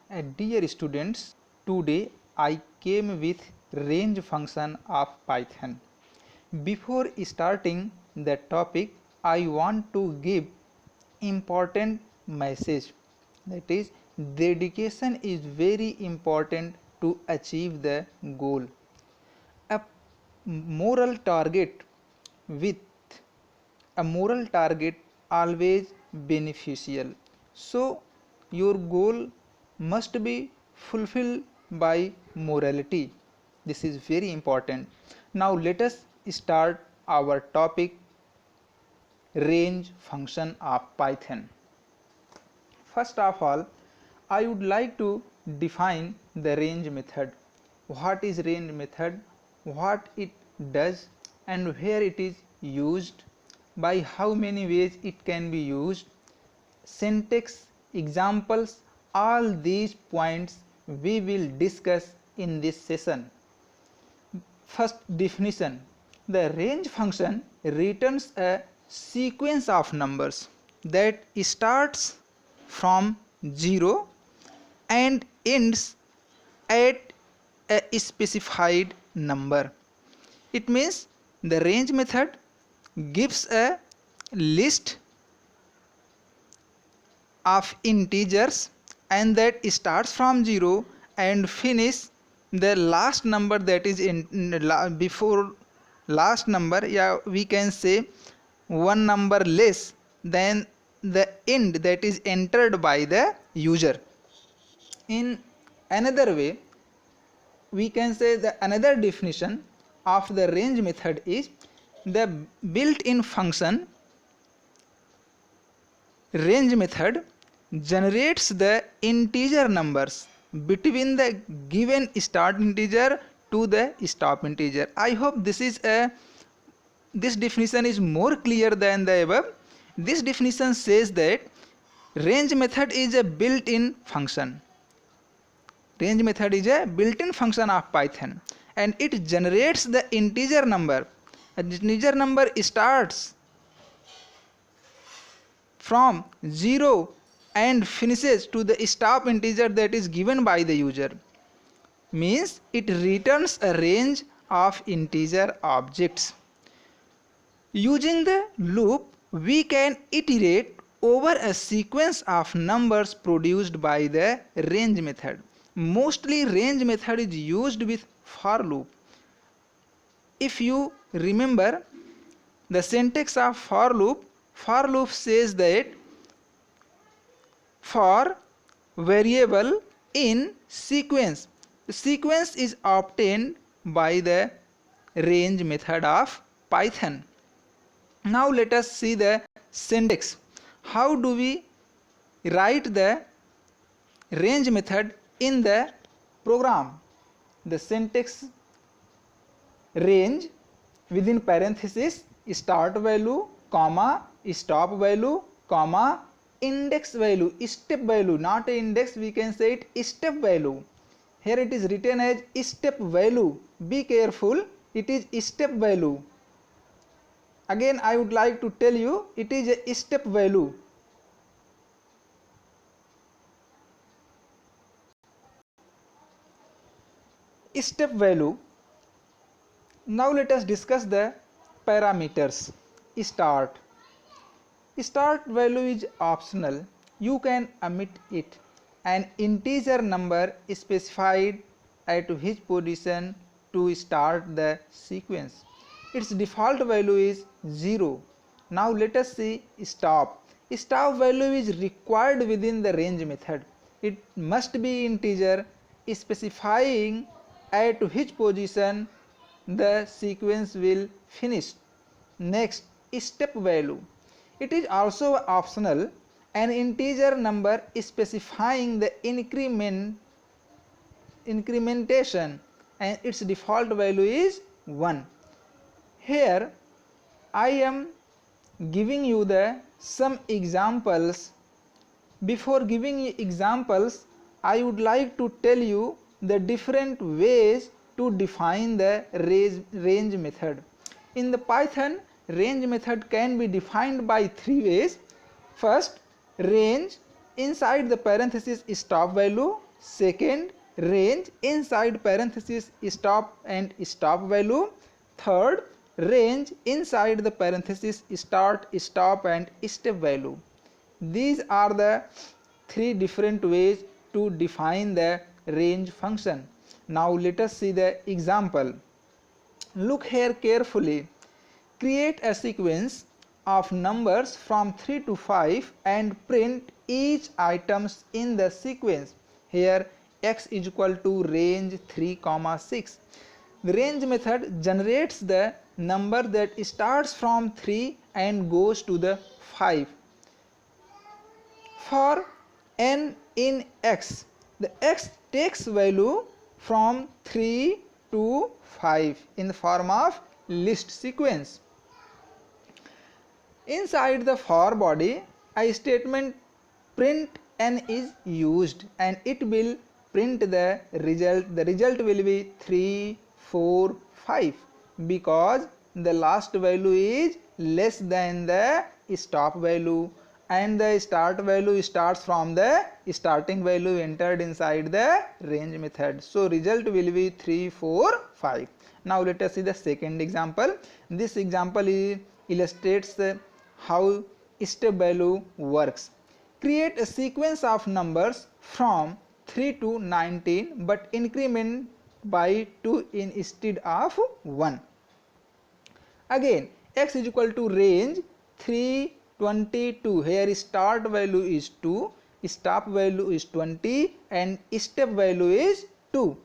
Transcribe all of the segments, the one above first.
Dear students, today I came with range function of Python. Before starting the topic, I want to give important message, that is, dedication is very important to achieve the goal. A moral target with a moral target always beneficial, so your goal must be fulfilled by morality. This is very important. Now let us start our topic, range function of Python. First of all, I would like to define the range method. What is range method, what it does, and where it is used, by how many ways it can be used, syntax, examples, all these points we will discuss in this session. First definition: the range function returns a sequence of numbers that starts from 0 and ends at a specified number. It means the range method gives a list of integers and that starts from 0 and finish the last number, that is before last number, yeah, we can say one number less than the end that is entered by the user. In another way, we can say the another definition of the range method is the built-in function range method generates the integer numbers between the given start integer to the stop integer. I hope this definition is more clear than the above. This definition says that range method is a built-in function. Range method is a built-in function of Python and it generates the integer number. An integer number starts from 0 and finishes to the stop integer that is given by the user. Means it returns a range of integer objects. Using the loop, we can iterate over a sequence of numbers produced by the range method. Mostly range method is used with for loop. If you remember the syntax of for loop says that for variable in sequence, the sequence is obtained by the range method of Python. Now let us see the syntax. How do we write the range method in the program? The syntax: range within parenthesis start value, comma, stop value, comma, index value, step value, not a index, we can say it step value. Here it is written as step value. Be careful, it is step value. Again I would like to tell you, it is a step value. Step value. Now let us discuss the parameters. Start value is optional, you can omit it. An integer number is specified at which position to start the sequence. Its default value is 0. Now let us see stop. Stop value is required within the range method. It must be integer specifying at which position the sequence will finish. Next, step value. It is also optional, an integer number specifying the incrementation and its default value is 1. Here I am giving you some examples. Before giving you examples, I would like to tell you the different ways to define the range method. In the Python, range method can be defined by 3 ways. First, range inside the parenthesis stop value, Second, range inside parenthesis stop and stop value. Third, range inside the parenthesis start, stop and step value. These are the three different ways to define the range function. Now let us see the example. Look here carefully. Create a sequence of numbers from 3 to 5 and print each items in the sequence. Here x is equal to range 3, 6. The range method generates the number that starts from 3 and goes to the 5. For n in x, the x takes value from 3 to 5 in the form of list sequence. Inside the for body, a statement print n is used and it will print the result. The result will be 3, 4, 5 because the last value is less than the stop value and the start value starts from the starting value entered inside the range method. So result will be 3, 4, 5. Now let us see the second example. This example illustrates how step value works. Create a sequence of numbers from 3 to 19 but increment by 2 instead of 1. Again x is equal to range 3, 22. Here start value is 2, stop value is 20 and step value is 2.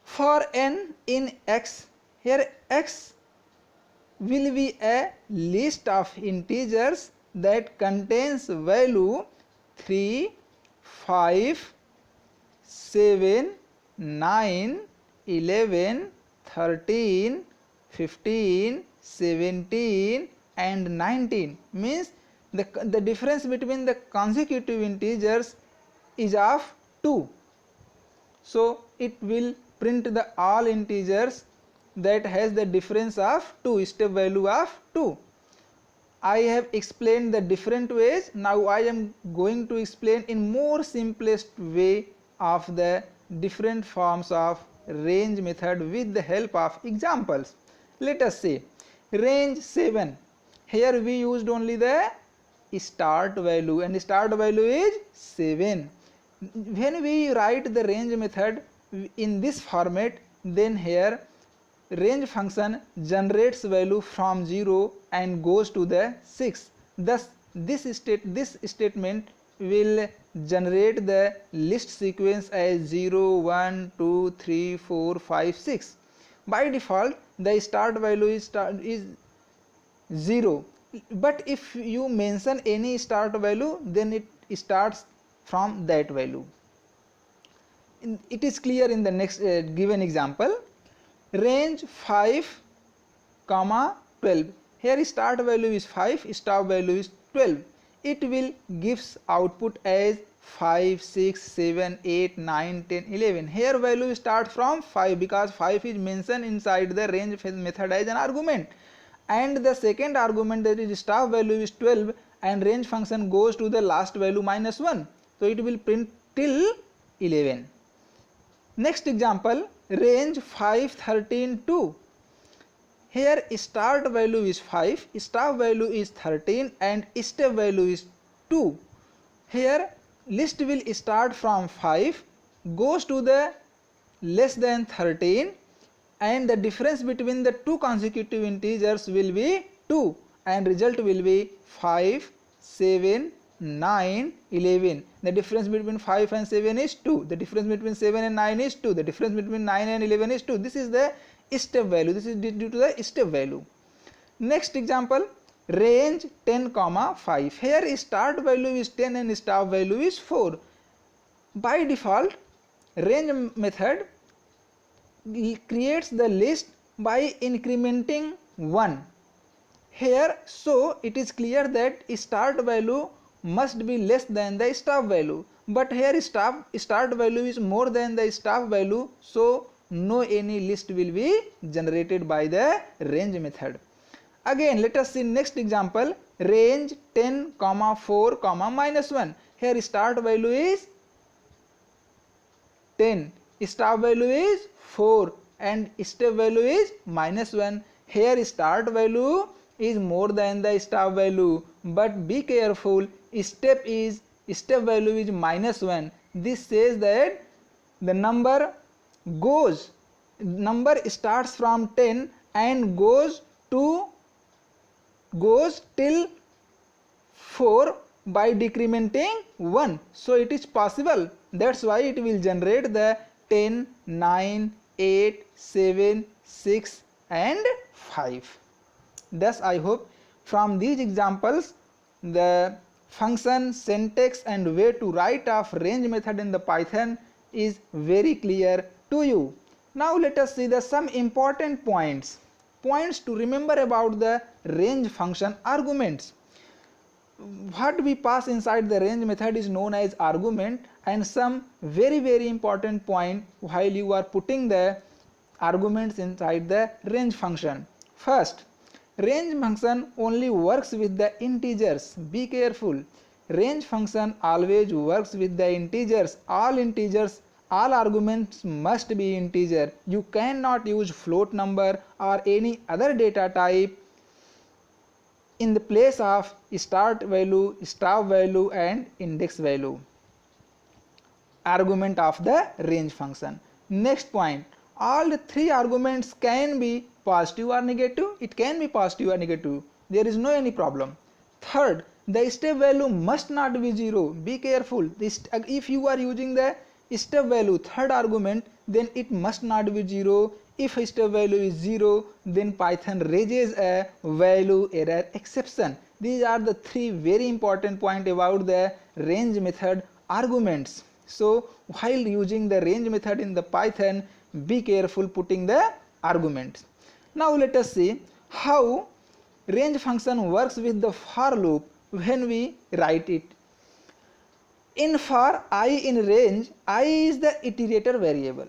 For n in x, here x will be a list of integers that contains value 3, 5, 7, 9, 11, 13, 15, 17 and 19. Means the difference between the consecutive integers is of 2. So it will print the all integers that has the difference of 2, step value of 2. I have explained the different ways. Now I am going to explain in more simplest way of the different forms of range method with the help of examples. Let us say range 7. Here we used only the start value and start value is 7. When we write the range method in this format, then here range function generates value from 0 and goes to the 6. Thus this statement will generate the list sequence as 0, 1, 2, 3, 4, 5, 6. By default the start value is 0, but if you mention any start value then it starts from that value. It is clear in the next given example. Range 5, 12. Here start value is 5, stop value is 12. It will gives output as 5, 6, 7, 8, 9, 10, 11. Here value start from 5 because 5 is mentioned inside the range method as an argument, and the second argument, that is stop value, is 12 and range function goes to the last value -1. So it will print till 11. Next example, range 5, 13, 2. Here start value is 5, stop value is 13 and step value is 2. Here list will start from 5, goes to the less than 13 and the difference between the two consecutive integers will be 2 and result will be 5, 7, 9, 11. The difference between 5 and 7 is 2. The difference between 7 and 9 is 2. The difference between 9 and 11 is 2. This is the step value. This is due to the step value. Next example, range 10, 5. Here start value is 10 and stop value is 4. By default, range method creates the list by incrementing 1. Here, so it is clear that start value must be less than the stop value, but here start value is more than the stop value, so no any list will be generated by the range method. Again let us see next example, range 10, 4, -1. Here start value is 10, start value is 4 and step value is -1. Here start value is more than the start value, but be careful, step value is -1. This says that the number starts from 10 and goes till 4 by decrementing 1. So it is possible. That's why it will generate the 10, 9, 8, 7, 6 and 5. Thus I hope from these examples the function, syntax and way to write of range method in the Python is very clear to you. Now let us see the some important points to remember about the range function arguments. What we pass inside the range method is known as argument, and some very important point while you are putting the arguments inside the range function. First, range function only works with the integers. Be careful, range function always works with the integers. All arguments must be integer. You cannot use float number or any other data type in the place of start value, stop value and index value argument of the range function. Next point, all the three arguments can be positive or negative. It can be positive or negative. There is no any problem. Third, the step value must not be 0. Be careful. If you are using the step value third argument, then it must not be 0. If step value is 0, then Python raises a value error exception. These are the three very important points about the range method arguments. So while using the range method in the Python, be careful putting the arguments. Now let us see how range function works with the for loop when we write it. In for I in range, I is the iterator variable.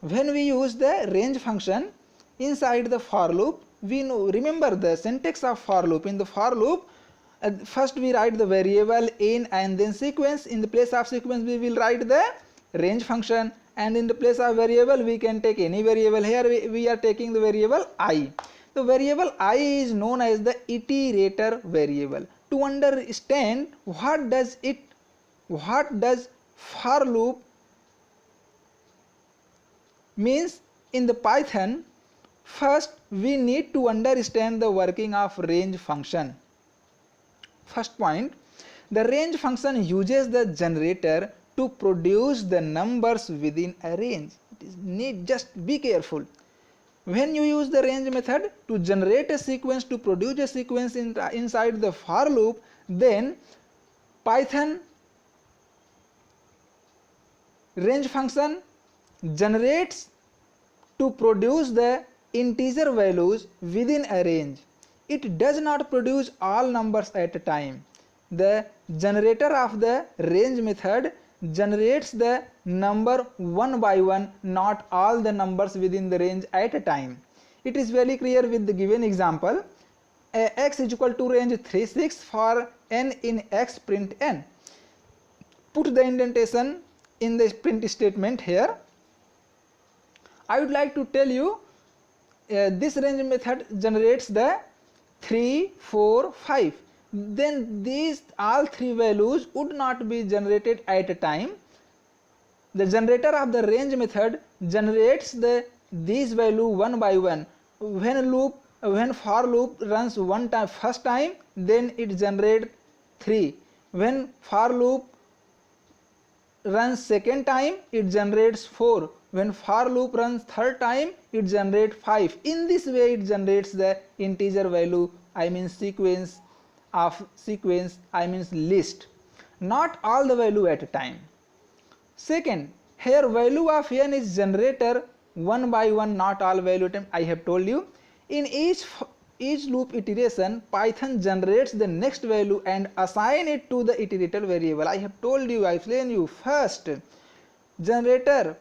When we use the range function inside the for loop, we know, remember the syntax of for loop. In the for loop, first we write the variable in and then sequence. In the place of sequence we will write the range function, and in the place of variable we can take any variable. Here we are taking the variable I. The variable I is known as the iterator variable. To understand what does for loop means in the Python, first we need to understand the working of range function. First point, the range function uses the generator to produce the numbers within a range. It is just be careful. When you use the range method to generate a sequence, to produce a sequence inside the for loop, then Python range function generates to produce the integer values within a range. It does not produce all numbers at a time. The generator of the range method generates the number one by one, not all the numbers within the range at a time. It is very clear with the given example. X is equal to range 3, 6 for n in x print n. Put the indentation in the print statement here. I would like to tell you this range method generates the 3, 4, 5. Then these all three values would not be generated at a time. The generator of the range method generates these value one by one. When for loop runs one time first time, then it generates 3. When for loop runs second time, it generates 4. When for loop runs third time, it generates 5. In this way it generates the integer value, I mean sequence, list, not all the value at a time. Second, here value of n is generator one by one, not all value at a time. I have told you, in each loop iteration, Python generates the next value and assign it to the iterator variable. I have told you, I explained you. First, generator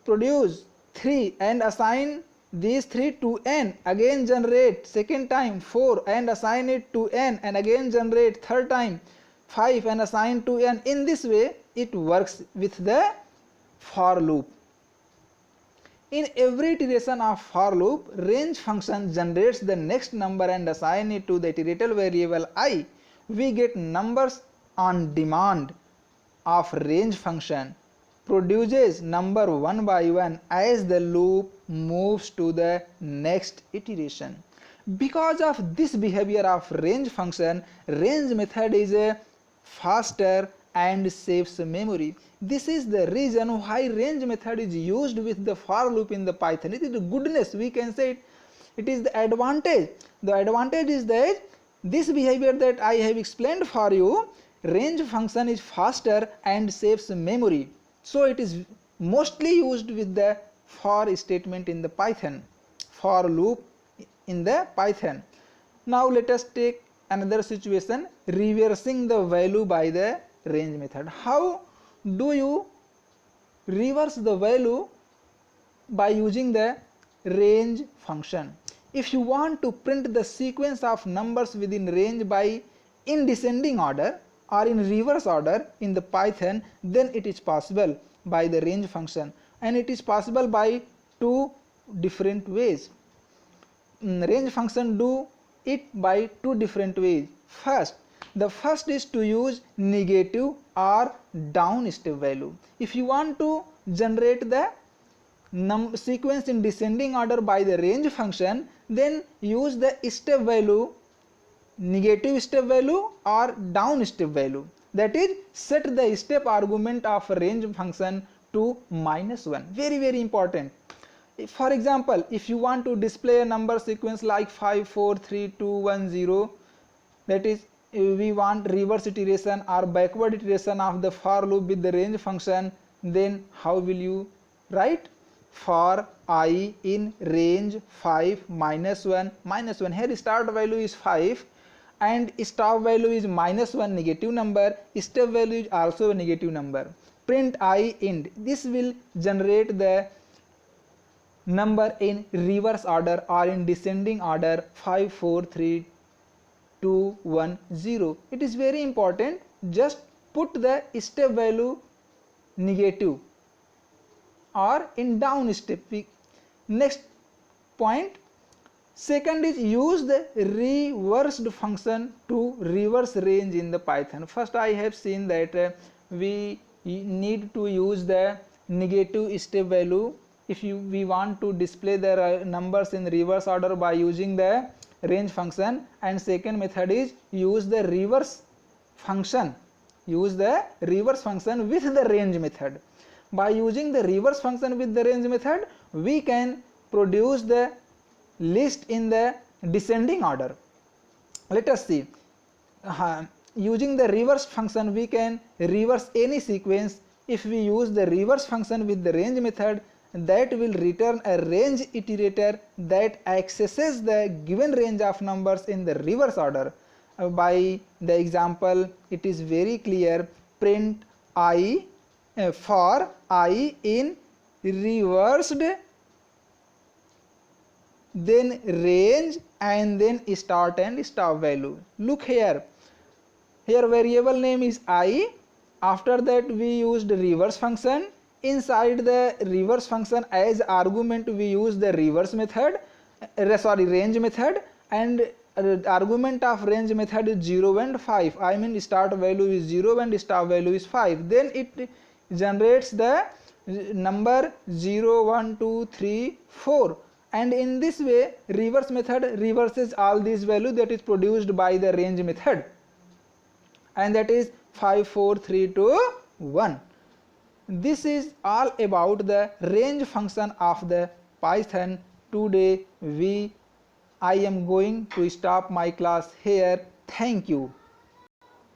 produce 3 and assign these 3 to n, again generate second time 4 and assign it to n, and again generate third time 5 and assign to n. In this way it works with the for loop. In every iteration of for loop, range function generates the next number and assign it to the iterator variable I. We get numbers on demand of range function produces number one by one as the loop moves to the next iteration. Because of this behavior of range function, range method is a faster and saves memory. This is the reason why range method is used with the for loop in the Python. It is the goodness, we can say it is the advantage. The advantage is that this behavior that I have explained for you, range function is faster and saves memory. So it is mostly used with the for statement in the Python, for loop in the Python. Now let us take another situation, reversing the value by the range method. How do you reverse the value? By using the range function. If you want to print the sequence of numbers within range by in descending order or in reverse order in the Python, then it is possible by the range function, and it is possible by two different ways. Range function do it by two different ways. The first is to use negative or down step value. If you want to generate the sequence in descending order by the range function, then use the step value, negative step value or down step value. That is, set the step argument of range function to -1. Very important. For example, if you want to display a number sequence like 5 4 3 2 1 0, that is, we want reverse iteration or backward iteration of the for loop with the range function, then how will you write? For I in range 5 -1 -1. Here start value is 5 and stop value is -1, negative number. Step value is also a negative number. Print I int. This will generate the number in reverse order or in descending order 5 4 3 2 1 0. It is very important. Just put the step value negative or in down step. Next point, second is use the reversed function to reverse range in the Python. First I have seen that we need to use the negative step value if we want to display the numbers in reverse order by using the range function, and second method is use the reverse function with the range method. By using the reverse function with the range method, we can produce the list in the descending order. Let us see. Using the reverse function, we can reverse any sequence. If we use the reverse function with the range method, that will return a range iterator that accesses the given range of numbers in the reverse order. By the example, it is very clear. Print I for I in reversed, then range, and then start and stop value. Look here. Here variable name is I. After that we used reverse function. Inside the reverse function as argument we use the reverse method, range method, and argument of range method is 0 and 5. I mean start value is 0 and stop value is 5. Then it generates the number 0 1 2 3 4, and in this way reverse method reverses all these values that is produced by the range method, and that is 5 4 3 2 1. This is all about the range function of the Python. Today I am going to stop my class here. Thank you.